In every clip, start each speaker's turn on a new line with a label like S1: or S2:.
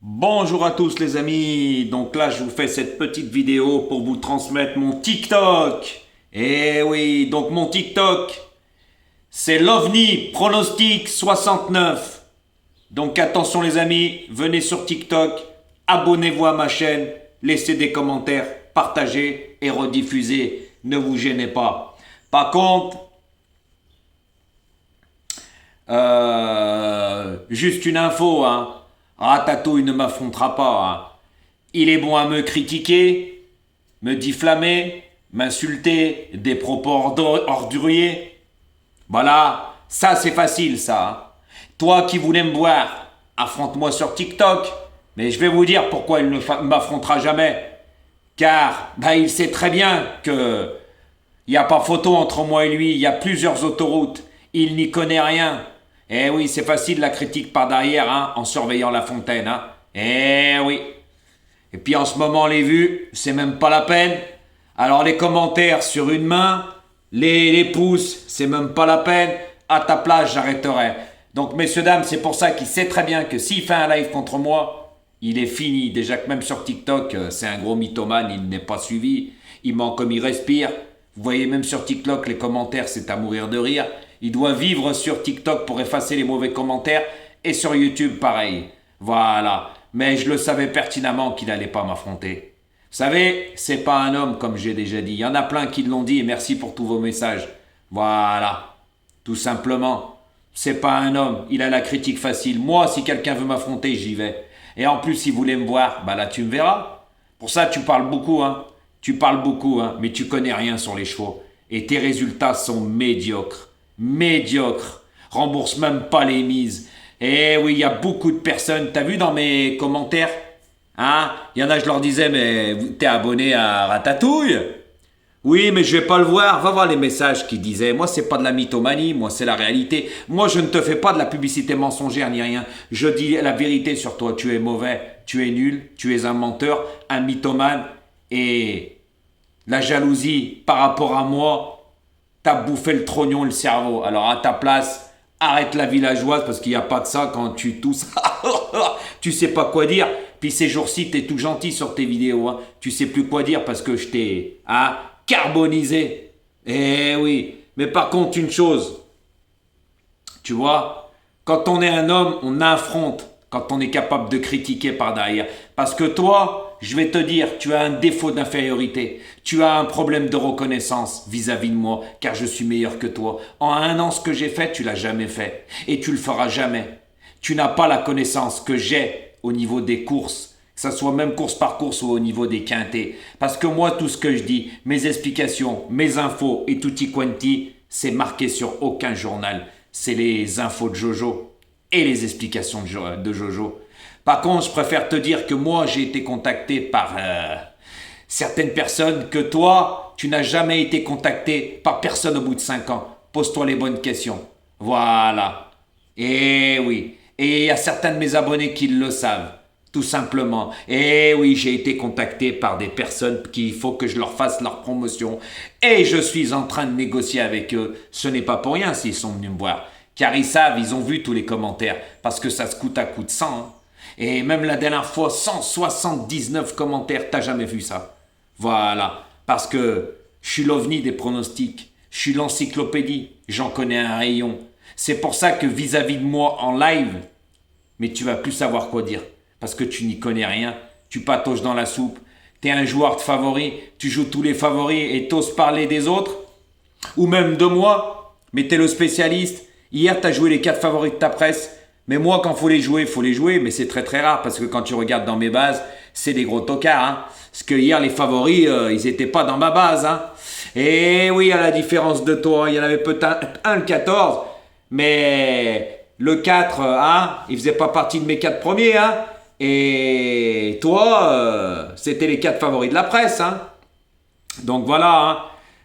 S1: Bonjour à tous les amis, donc là je vous fais cette petite vidéo pour vous transmettre mon TikTok. Eh oui, donc mon TikTok, c'est l'OVNI Pronostic 69. Donc attention les amis, venez sur TikTok, abonnez-vous à ma chaîne, laissez des commentaires, partagez et rediffusez, ne vous gênez pas. Par contre, juste une info, hein. Ratatouille ne m'affrontera pas, hein. Il est bon à me critiquer, me diffamer, m'insulter, des propos orduriers. Voilà, ça c'est facile ça, hein. Toi qui voulais me voir, affronte-moi sur TikTok. Mais je vais vous dire pourquoi il ne m'affrontera jamais. Car il sait très bien que il n'y a pas photo entre moi et lui, il y a plusieurs autoroutes. Il n'y connaît rien. Eh oui, c'est facile la critique par derrière, hein, en surveillant la fontaine, hein. Eh oui. Et puis en ce moment, les vues, c'est même pas la peine. Alors les commentaires sur une main, les pouces, c'est même pas la peine. À ta place, j'arrêterai. Donc messieurs, dames, c'est pour ça qu'il sait très bien que s'il fait un live contre moi, il est fini. Déjà que même sur TikTok, c'est un gros mythomane, il n'est pas suivi. Il ment comme il respire. Vous voyez, même sur TikTok, les commentaires, c'est à mourir de rire. Il doit vivre sur TikTok pour effacer les mauvais commentaires. Et sur YouTube, pareil. Voilà. Mais je le savais pertinemment qu'il n'allait pas m'affronter. Vous savez, c'est pas un homme, comme j'ai déjà dit. Il y en a plein qui l'ont dit et merci pour tous vos messages. Voilà. Tout simplement. C'est pas un homme. Il a la critique facile. Moi, si quelqu'un veut m'affronter, j'y vais. Et en plus, s'il voulait me voir, là, tu me verras. Pour ça, tu parles beaucoup, hein. Tu parles beaucoup, hein, mais tu connais rien sur les chevaux. Et tes résultats sont médiocres. Médiocres. Rembourse même pas les mises. Eh oui, il y a beaucoup de personnes. T'as vu dans mes commentaires? Hein? Il y en a, je leur disais, mais t'es abonné à Ratatouille? Oui, mais je vais pas le voir. Va voir les messages qui disaient. Moi, c'est pas de la mythomanie. Moi, c'est la réalité. Moi, je ne te fais pas de la publicité mensongère ni rien. Je dis la vérité sur toi. Tu es mauvais. Tu es nul. Tu es un menteur. Un mythomane. Et la jalousie par rapport à moi, t'as bouffé le trognon et le cerveau. Alors à ta place, arrête la villageoise parce qu'il n'y a pas de ça quand tu tousses. Tu sais pas quoi dire. Puis ces jours-ci, t'es tout gentil sur tes vidéos, hein. Tu sais plus quoi dire parce que je t'ai carbonisé. Eh oui. Mais par contre, une chose, tu vois, quand on est un homme, on affronte quand on est capable de critiquer par derrière. Parce que toi, je vais te dire, tu as un défaut d'infériorité. Tu as un problème de reconnaissance vis-à-vis de moi, car je suis meilleur que toi. En un an, ce que j'ai fait, tu l'as jamais fait. Et tu le feras jamais. Tu n'as pas la connaissance que j'ai au niveau des courses, que ce soit même course par course ou au niveau des quintés. Parce que moi, tout ce que je dis, mes explications, mes infos et tutti quanti, c'est marqué sur aucun journal. C'est les infos de Jojo et les explications de Jojo. Par contre, je préfère te dire que moi, j'ai été contacté par certaines personnes, que toi, tu n'as jamais été contacté par personne au bout de 5 ans. Pose-toi les bonnes questions. Voilà. Et oui. Et il y a certains de mes abonnés qui le savent. Tout simplement. Et oui, j'ai été contacté par des personnes qu'il faut que je leur fasse leur promotion. Et je suis en train de négocier avec eux. Ce n'est pas pour rien s'ils sont venus me voir. Car ils savent, ils ont vu tous les commentaires. Parce que ça se coûte à coup de 100. Hein. Et même la dernière fois, 179 commentaires. T'as jamais vu ça? Voilà. Parce que je suis l'OVNI des pronostics. Je suis l'encyclopédie. J'en connais un rayon. C'est pour ça que vis-à-vis de moi en live, mais tu vas plus savoir quoi dire. Parce que tu n'y connais rien. Tu patauges dans la soupe. T'es un joueur de favoris. Tu joues tous les favoris et t'oses parler des autres. Ou même de moi. Mais t'es le spécialiste. Hier, t'as joué les 4 favoris de ta presse. Mais moi, quand faut les jouer, mais c'est très très rare. Parce que quand tu regardes dans mes bases, c'est des gros tocards. Hein. Parce que hier, les favoris, ils étaient pas dans ma base. Hein. Et oui, à la différence de toi, il y en avait peut-être un le 14. Mais le 4, hein, il faisait pas partie de mes 4 premiers. Hein. Et toi, c'était les 4 favoris de la presse. Hein. Donc voilà, hein,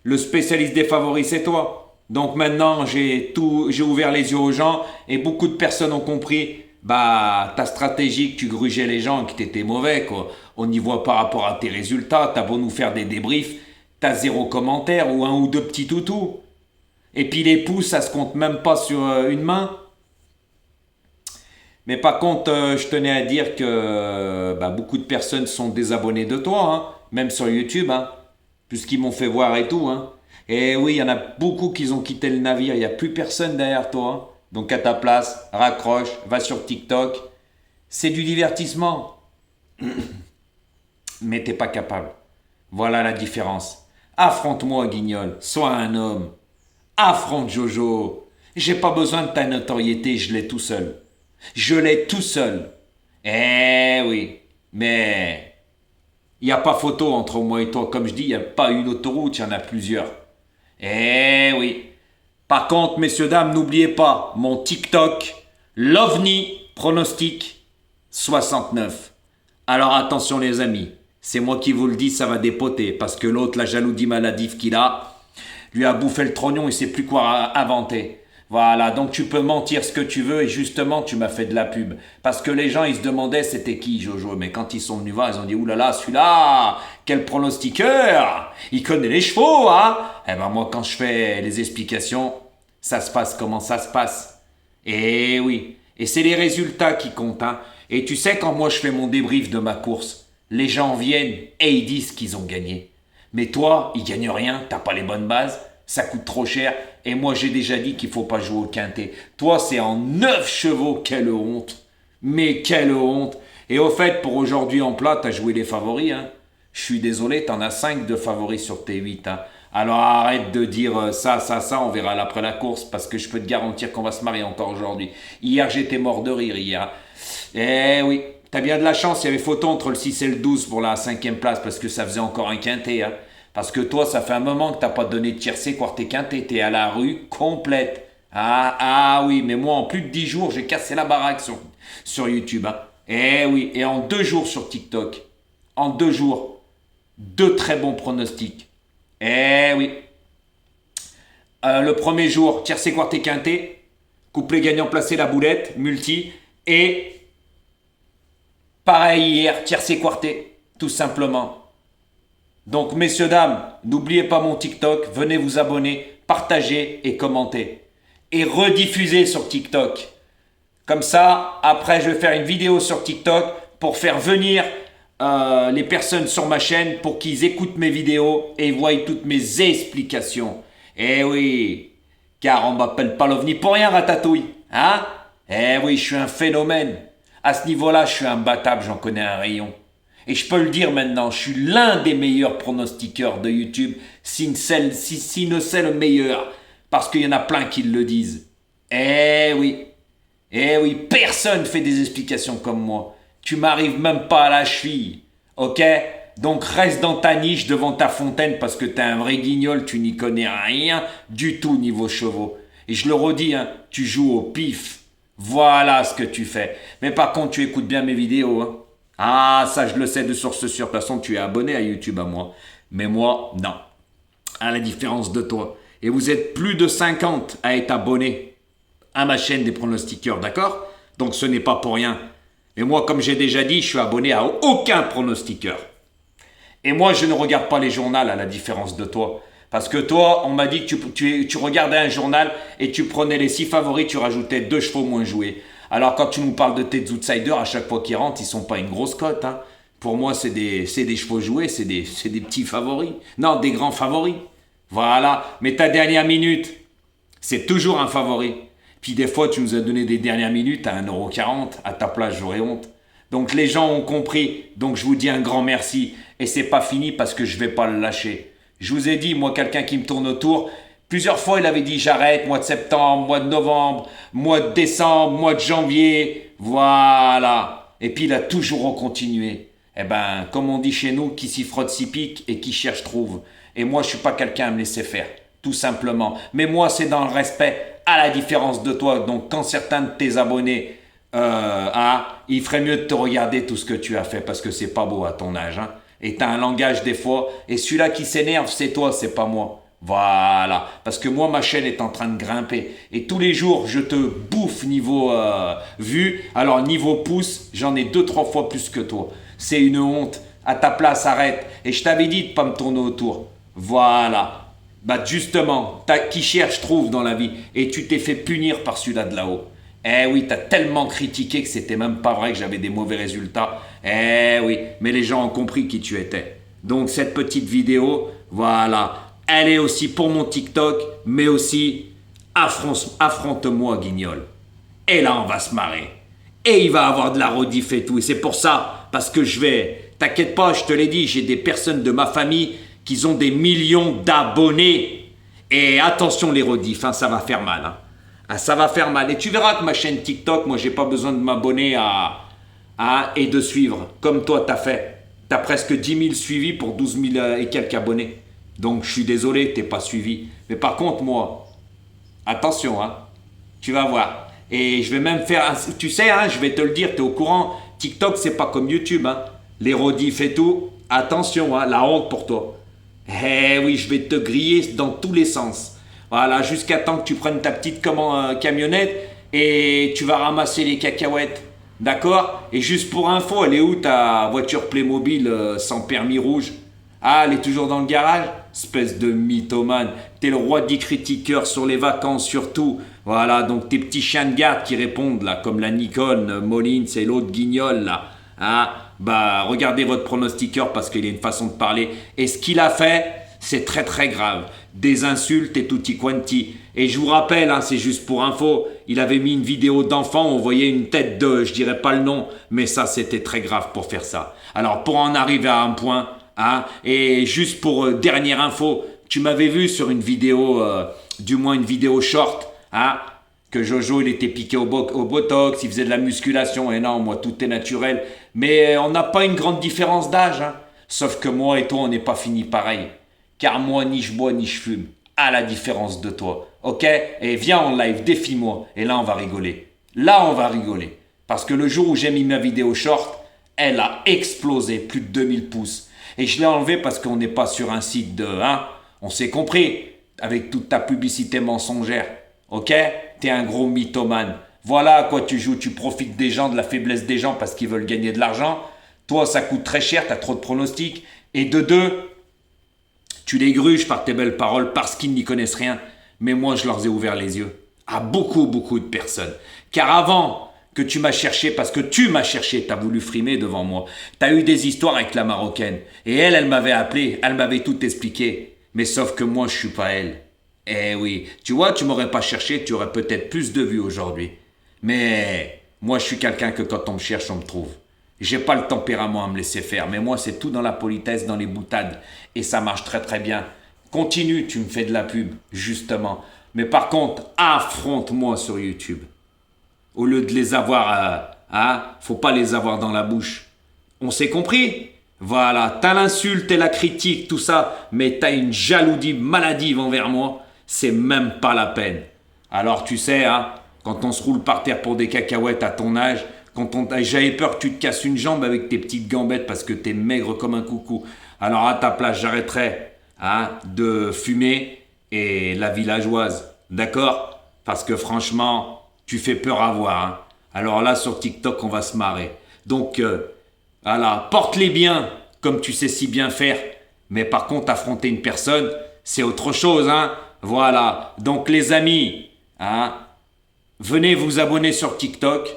S1: le spécialiste des favoris, c'est toi. Donc maintenant, j'ai ouvert les yeux aux gens et beaucoup de personnes ont compris ta stratégie, que tu grugeais les gens, que tu étais mauvais, quoi. On y voit par rapport à tes résultats. T'as beau nous faire des débriefs, t'as 0 commentaire ou 1 ou 2 petits toutous. Et puis les pouces, ça se compte même pas sur une main. Mais par contre, je tenais à dire que beaucoup de personnes sont désabonnées de toi, hein, même sur YouTube, hein, puisqu'ils m'ont fait voir et tout. Hein. Et oui, il y en a beaucoup qui ont quitté le navire, il n'y a plus personne derrière toi. Hein. Donc à ta place, raccroche, va sur TikTok. C'est du divertissement, mais t'es pas capable. Voilà la différence. Affronte-moi, Guignol, sois un homme. Affronte Jojo. J'ai pas besoin de ta notoriété, je l'ai tout seul. Je l'ai tout seul. Eh oui, mais il n'y a pas photo entre moi et toi. Comme je dis, il n'y a pas une autoroute, il y en a plusieurs. Eh oui. Par contre, messieurs, dames, n'oubliez pas mon TikTok, l'OVNI pronostic 69. Alors attention les amis, c'est moi qui vous le dis, ça va dépoter, parce que l'autre, la jalousie maladive qu'il a, lui a bouffé le trognon, il sait plus quoi inventer. Voilà, donc tu peux mentir ce que tu veux et justement tu m'as fait de la pub. Parce que les gens ils se demandaient c'était qui Jojo, mais quand ils sont venus voir ils ont dit oulala celui-là, quel pronostiqueur, il connaît les chevaux hein. Eh ben moi quand je fais les explications, ça se passe comment ça se passe. Et oui, et c'est les résultats qui comptent hein. Et tu sais quand moi je fais mon débrief de ma course, les gens viennent et ils disent qu'ils ont gagné. Mais toi, ils gagnent rien, t'as pas les bonnes bases, ça coûte trop cher. Et moi, j'ai déjà dit qu'il faut pas jouer au quintet. Toi, c'est en 9 chevaux, quelle honte. Mais quelle honte. Et au fait, pour aujourd'hui en plat, t'as joué les favoris. Hein. Je suis désolé, t'en as 5 de favoris sur tes 8. Hein. Alors arrête de dire ça, on verra après la course, parce que je peux te garantir qu'on va se marier encore aujourd'hui. Hier, j'étais mort de rire, hier. Eh oui, t'as bien de la chance, il y avait photo entre le 6 et le 12 pour la 5e place, parce que ça faisait encore un quintet. Hein. Parce que toi, ça fait un moment que t'as pas donné de tiercé quarté quintet, t'es à la rue complète. Ah oui, mais moi en plus de 10 jours, j'ai cassé la baraque sur YouTube. Hein. Eh oui, et en 2 jours sur TikTok. En 2 jours, 2 très bons pronostics. Eh oui. Le premier jour, tiercé quarté quintet, couplet gagnant placé la boulette, multi, et pareil hier, tiercé quarté, tout simplement. Donc, messieurs, dames, n'oubliez pas mon TikTok, venez vous abonner, partagez et commentez. Et rediffusez sur TikTok. Comme ça, après, je vais faire une vidéo sur TikTok pour faire venir les personnes sur ma chaîne pour qu'ils écoutent mes vidéos et voient toutes mes explications. Eh oui, car on m'appelle pas l'OVNI pour rien, Ratatouille. Hein? Eh oui, je suis un phénomène. À ce niveau-là, je suis imbattable, j'en connais un rayon. Et je peux le dire maintenant, je suis l'un des meilleurs pronostiqueurs de YouTube, si ne c'est le meilleur, parce qu'il y en a plein qui le disent. Eh oui, personne fait des explications comme moi. Tu m'arrives même pas à la cheville, ok? Donc reste dans ta niche devant ta fontaine parce que t'es un vrai guignol, tu n'y connais rien du tout niveau chevaux. Et je le redis, hein, tu joues au pif. Voilà ce que tu fais. Mais par contre, tu écoutes bien mes vidéos, hein. Ah, ça je le sais de source sûre. De toute façon, tu es abonné à YouTube à moi. Mais moi, non. À la différence de toi. Et vous êtes plus de 50 à être abonnés à ma chaîne des pronostiqueurs, d'accord? Donc ce n'est pas pour rien. Et moi, comme j'ai déjà dit, je suis abonné à aucun pronostiqueur. Et moi, je ne regarde pas les journaux à la différence de toi. Parce que toi, on m'a dit que tu regardais un journal et tu prenais les 6 favoris, tu rajoutais 2 chevaux moins joués. Alors quand tu nous parles de tes outsiders, à chaque fois qu'ils rentrent, ils sont pas une grosse cote. Hein. Pour moi, c'est des chevaux joués, c'est des petits favoris. Non, des grands favoris. Voilà. Mais ta dernière minute, c'est toujours un favori. Puis des fois, tu nous as donné des dernières minutes à 1,40 €. À ta place, j'aurais honte. Donc les gens ont compris. Donc je vous dis un grand merci. Et c'est pas fini parce que je vais pas le lâcher. Je vous ai dit, moi, quelqu'un qui me tourne autour, plusieurs fois, il avait dit j'arrête, mois de septembre, mois de novembre, mois de décembre, mois de janvier. Voilà. Et puis il a toujours continué. Eh ben, comme on dit chez nous, qui s'y frotte s'y pique et qui cherche trouve. Et moi, je suis pas quelqu'un à me laisser faire. Tout simplement. Mais moi, c'est dans le respect, à la différence de toi. Donc, quand certains de tes abonnés, il ferait mieux de te regarder tout ce que tu as fait parce que c'est pas beau à ton âge. Hein. Et t'as un langage des fois. Et celui-là qui s'énerve, c'est toi, c'est pas moi. Voilà. Parce que moi, ma chaîne est en train de grimper. Et tous les jours, je te bouffe niveau vue. Alors, niveau pouce, j'en ai 2-3 fois plus que toi. C'est une honte. À ta place, arrête. Et je t'avais dit de pas me tourner autour. Voilà. Bah justement, qui cherche trouve dans la vie. Et tu t'es fait punir par celui-là de là-haut. Eh oui, t'as tellement critiqué que c'était même pas vrai que j'avais des mauvais résultats. Eh oui, mais les gens ont compris qui tu étais. Donc cette petite vidéo, voilà, elle est aussi pour mon TikTok, mais aussi affronte-moi, Guignol. Et là, on va se marrer. Et il va avoir de la rediff et tout. Et c'est pour ça, parce que je vais... T'inquiète pas, je te l'ai dit, j'ai des personnes de ma famille qui ont des millions d'abonnés. Et attention les rediffs, hein, ça va faire mal. Hein. Ah, ça va faire mal. Et tu verras que ma chaîne TikTok, moi, j'ai pas besoin de m'abonner et de suivre. Comme toi, t'as fait. T'as presque 10 000 suivis pour 12 000 et quelques abonnés. Donc, je suis désolé, t'es pas suivi. Mais par contre, moi, attention, hein, tu vas voir. Et je vais même faire, tu sais, hein, je vais te le dire, t'es au courant, TikTok, c'est pas comme YouTube. Hein. Les rediffs et tout, attention, hein, la honte pour toi. Eh oui, je vais te griller dans tous les sens. Voilà, jusqu'à temps que tu prennes ta petite camionnette et tu vas ramasser les cacahuètes. D'accord? Et juste pour info, elle est où ta voiture Playmobil sans permis rouge? Ah, elle est toujours dans le garage? Espèce de mythomane. T'es le roi des critiqueurs sur les vacances surtout. Voilà, donc tes petits chiens de garde qui répondent là, comme la Nikon, Molins et l'autre guignol là. Ah, bah regardez votre pronostiqueur parce qu'il a une façon de parler. Et ce qu'il a fait, c'est très très grave. Des insultes et tutti quanti. Et je vous rappelle, hein, c'est juste pour info, il avait mis une vidéo d'enfant, on voyait une tête de, je dirais pas le nom, mais ça c'était très grave pour faire ça. Alors pour en arriver à un point, hein, et juste pour dernière info, tu m'avais vu sur une vidéo, du moins une vidéo short, hein, que Jojo il était piqué au botox, il faisait de la musculation, et non, moi tout est naturel. Mais on n'a pas une grande différence d'âge, hein. Sauf que moi et toi on n'est pas fini pareil. Car moi ni je bois ni je fume, à la différence de toi. Ok? Et viens en live, défie-moi. Et là on va rigoler. Là on va rigoler. Parce que le jour où j'ai mis ma vidéo short, elle a explosé, plus de 2000 pouces. Et je l'ai enlevé parce qu'on n'est pas sur un site de... Hein, on s'est compris, avec toute ta publicité mensongère. Ok? T'es un gros mythomane. Voilà à quoi tu joues. Tu profites des gens, de la faiblesse des gens parce qu'ils veulent gagner de l'argent. Toi, ça coûte très cher, t'as trop de pronostics. Et de deux, tu les gruges par tes belles paroles parce qu'ils n'y connaissent rien. Mais moi, je leur ai ouvert les yeux. À beaucoup, beaucoup de personnes. Car avant que tu m'as cherché, parce que tu m'as cherché, t'as voulu frimer devant moi. T'as eu des histoires avec la Marocaine. Et elle m'avait appelé, elle m'avait tout expliqué. Mais sauf que moi, je suis pas elle. Eh oui, tu vois, tu m'aurais pas cherché, tu aurais peut-être plus de vues aujourd'hui. Mais moi, je suis quelqu'un que quand on me cherche, on me trouve. J'ai pas le tempérament à me laisser faire, mais moi, c'est tout dans la politesse, dans les boutades. Et ça marche très très bien. Continue, tu me fais de la pub, justement. Mais par contre, affronte-moi sur YouTube. Au lieu de les avoir, faut pas les avoir dans la bouche. On s'est compris? Voilà, t'as l'insulte et la critique, tout ça, mais t'as une jalousie maladive envers moi, c'est même pas la peine. Alors tu sais, hein, quand on se roule par terre pour des cacahuètes à ton âge, j'avais peur que tu te casses une jambe avec tes petites gambettes parce que t'es maigre comme un coucou. Alors à ta place, j'arrêterai de fumer et la villageoise, d'accord? Parce que franchement, tu fais peur à voir. Hein. Alors là, sur TikTok, on va se marrer. Donc, voilà, porte-les bien, comme tu sais si bien faire. Mais par contre, affronter une personne, c'est autre chose, hein. Voilà. Donc, les amis, hein, venez vous abonner sur TikTok.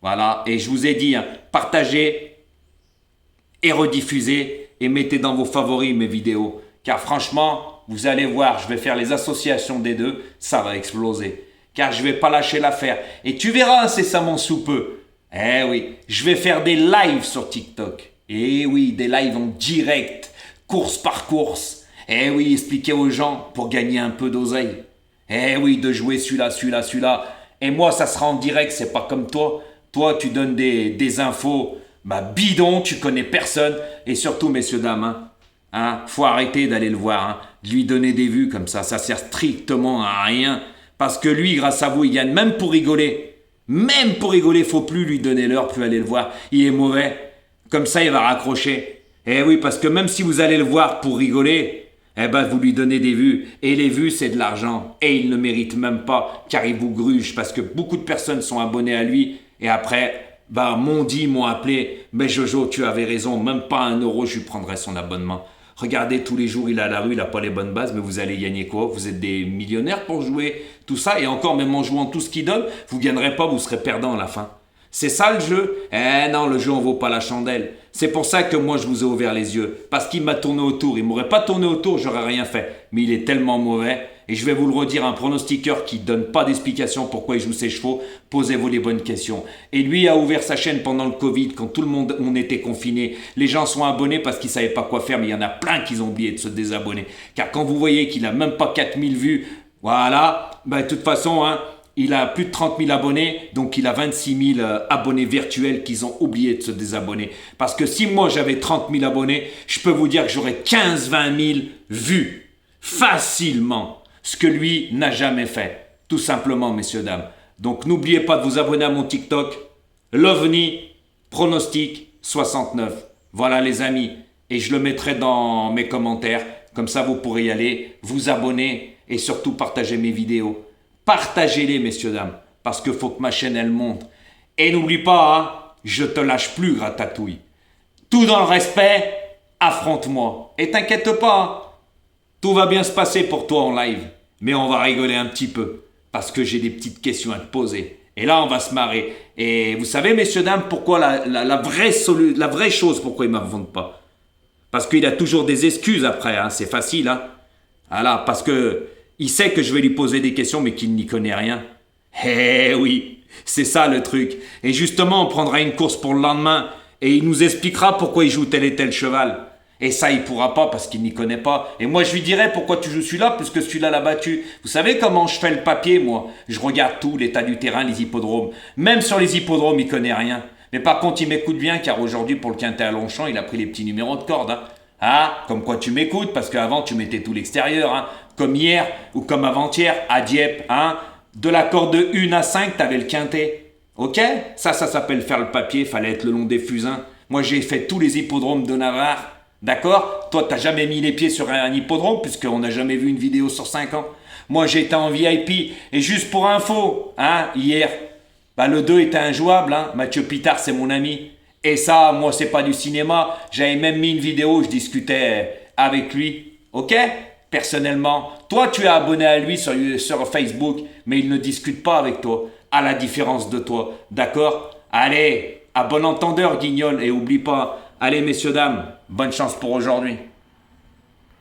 S1: Voilà. Et je vous ai dit, hein, partagez et rediffusez et mettez dans vos favoris mes vidéos. Car franchement, vous allez voir, je vais faire les associations des deux, ça va exploser. Car je vais pas lâcher l'affaire. Et tu verras incessamment sous peu. Eh oui, je vais faire des lives sur TikTok. Eh oui, des lives en direct, course par course. Eh oui, expliquer aux gens pour gagner un peu d'oseille. Eh oui, de jouer celui-là. Et moi, ça sera en direct, c'est pas comme toi. Toi, tu donnes des infos, bidon, tu connais personne. Et surtout, messieurs, dames, faut arrêter d'aller le voir, hein, de lui donner des vues comme ça sert strictement à rien. Parce que lui, grâce à vous, il gagne même pour rigoler. Même pour rigoler, faut plus lui donner l'heure, plus aller le voir. Il est mauvais. Comme ça, il va raccrocher. Eh oui, parce que même si vous allez le voir pour rigoler, vous lui donnez des vues. Et les vues, c'est de l'argent. Et il ne mérite même pas, car il vous gruge. Parce que beaucoup de personnes sont abonnées à lui. Et après, m'ont appelé. Mais Jojo, tu avais raison. Même pas 1 euro, je lui prendrais son abonnement. Regardez, tous les jours, il est à la rue, il n'a pas les bonnes bases, mais vous allez gagner quoi? Vous êtes des millionnaires pour jouer tout ça, et encore, même en jouant tout ce qu'il donne, vous ne gagnerez pas, vous serez perdant à la fin. C'est ça le jeu? Eh non, le jeu en vaut pas la chandelle. C'est pour ça que moi je vous ai ouvert les yeux. Parce qu'il m'a tourné autour. Il m'aurait pas tourné autour, j'aurais rien fait. Mais il est tellement mauvais. Et je vais vous le redire, un pronostiqueur qui donne pas d'explication pourquoi il joue ses chevaux, posez-vous les bonnes questions. Et lui a ouvert sa chaîne pendant le Covid, quand tout le monde, on était confiné. Les gens sont abonnés parce qu'ils savaient pas quoi faire, mais il y en a plein qui ont oublié de se désabonner. Car quand vous voyez qu'il a même pas 4000 vues, voilà, de toute façon, il a plus de 30 000 abonnés, donc il a 26 000 abonnés virtuels qu'ils ont oublié de se désabonner. Parce que si moi j'avais 30 000 abonnés, je peux vous dire que j'aurais 15-20 000 vues, facilement. Ce que lui n'a jamais fait, tout simplement, messieurs, dames. Donc n'oubliez pas de vous abonner à mon TikTok, l'OVNI Pronostic 69. Voilà les amis, et je le mettrai dans mes commentaires, comme ça vous pourrez y aller, vous abonner et surtout partager mes vidéos. Partagez-les, messieurs, dames, parce qu'il faut que ma chaîne, elle monte. Et n'oublie pas, je te lâche plus, Ratatouille. Tout dans le respect, affronte-moi. Et t'inquiète pas, tout va bien se passer pour toi en live. Mais on va rigoler un petit peu, parce que j'ai des petites questions à te poser. Et là, on va se marrer. Et vous savez, messieurs, dames, pourquoi la vraie chose, pourquoi il ne m'affronte pas? Parce qu'il a toujours des excuses après, c'est facile. Voilà, parce que il sait que je vais lui poser des questions, mais qu'il n'y connaît rien. Eh oui, c'est ça le truc. Et justement, on prendra une course pour le lendemain, et il nous expliquera pourquoi il joue tel et tel cheval. Et ça, il pourra pas parce qu'il n'y connaît pas. Et moi, je lui dirai pourquoi tu joues celui-là, puisque celui-là l'a battu. Vous savez comment je fais le papier, moi? Je regarde tout, l'état du terrain, les hippodromes. Même sur les hippodromes, il connaît rien. Mais par contre, il m'écoute bien, car aujourd'hui, pour le quintet à Longchamp, il a pris les petits numéros de corde. Comme quoi tu m'écoutes, parce qu'avant, tu mettais tout l'extérieur. Comme hier, ou comme avant-hier, à Dieppe. De la corde de 1 à 5, t'avais le quintet. Ok? Ça s'appelle faire le papier, fallait être le long des fusains. Moi, j'ai fait tous les hippodromes de Navarre. D'accord? Toi, t'as jamais mis les pieds sur un hippodrome, puisqu'on n'a jamais vu une vidéo sur 5 ans. Moi, j'étais en VIP. Et juste pour info, hier, le 2 était injouable. Mathieu Pitard, c'est mon ami. Et ça, moi, c'est pas du cinéma. J'avais même mis une vidéo où je discutais avec lui. Ok? Personnellement. Toi, tu es abonné à lui sur Facebook, mais il ne discute pas avec toi. À la différence de toi. D'accord? Allez, à bon entendeur, Guignol. Et oublie pas. Allez, messieurs, dames, bonne chance pour aujourd'hui.